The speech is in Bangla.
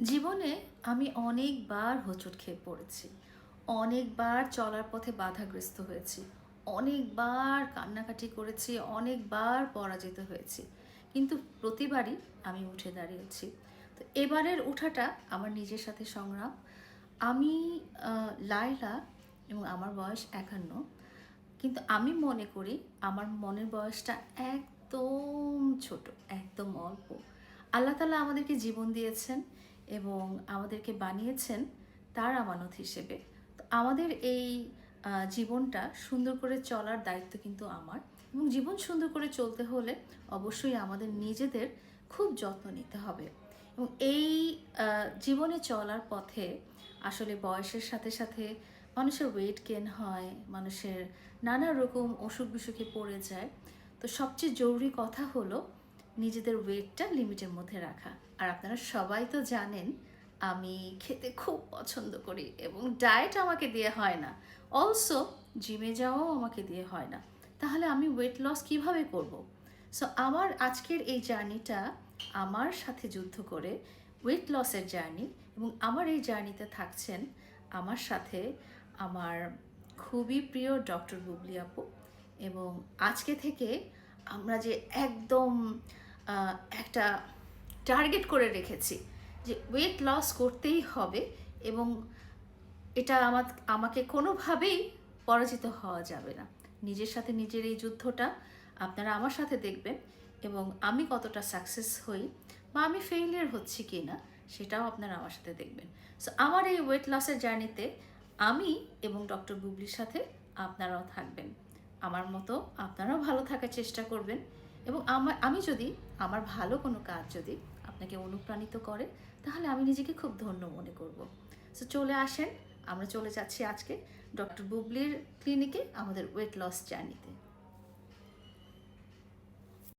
জীবনে আমি অনেকবার হোঁচট খেয়ে পড়েছি। অনেকবার চলার পথে বাধাগ্রস্ত হয়েছি। অনেকবার কান্নাকাটি করেছি, অনেকবার পরাজিত হয়েছি। কিন্তু প্রতিবারই আমি উঠে দাঁড়িয়েছি। তো এবারের উঠাটা আমার নিজের সাথে সংগ্রাম। আমি লায়লা এবং আমার বয়স ৫১। কিন্তু আমি মনে করি আমার মনের বয়সটা একদম ছোট, একদম অল্প। আল্লাহ তাআলা আমাদেরকে জীবন দিয়েছেন এবং আমাদেরকে বানিয়েছেন তার আমানত হিসেবে। তো আমাদের এই জীবনটা সুন্দর করে চলার দায়িত্ব কিন্তু আমার, এবং জীবন সুন্দর করে চলতে হলে অবশ্যই আমাদের নিজেদের খুব যত্ন নিতে হবে। এবং এই জীবনে চলার পথে আসলে বয়সের সাথে সাথে মানুষের ওয়েট গেইন হয়, মানুষের নানা রকম অসুখ বিসুখে পড়ে যায়। তো সবচেয়ে জরুরি কথা হলো নিজেদের ওয়েটটা লিমিটের মধ্যে রাখা। আর আপনারা সবাই তো জানেন আমি খেতে খুব পছন্দ করি এবং ডায়েট আমাকে দিয়ে হয় না। অলসো জিমে যাওয়াও আমাকে দিয়ে হয় না। তাহলে আমি ওয়েট লস কিভাবে করব? সো আমার আজকের এই জার্নিটা আমার সাথে যুদ্ধ করে ওয়েট লসের জার্নি, এবং আমার এই জার্নিতে থাকছেন আমার সাথে আমার খুবই প্রিয় ডক্টর বুবলি আপু। এবং আজকে থেকে আমরা যে একদম একটা টার্গেট করে রেখেছি যে ওয়েট লস করতেই হবে, এবং এটা আমাকে কোনোভাবেই পরাজিত হওয়া যাবে না। নিজের সাথে নিজের এই যুদ্ধটা আপনারা আমার সাথে দেখবেন, এবং আমি কতটা সাকসেস হই বা আমি ফেইলিয়ার হচ্ছি কি না সেটাও আপনারা আমার সাথে দেখবেন। সো আমার এই ওয়েট লসের জার্নিতে আমি এবং ডক্টর বুবলির সাথে আপনারাও থাকবেন। আমার মতো আপনারাও ভালো থাকার চেষ্টা করবেন, এবং আমি যদি আমার ভালো কোনো কাজ যদি আপনাকে অনুপ্রাণিত করে তাহলে আমি নিজেকে খুব ধন্য মনে করব। সো চলে আসেন, আমরা চলে যাচ্ছি আজকে ডক্টর বুবলির ক্লিনিকে আমাদের ওয়েট লস জার্নিতে।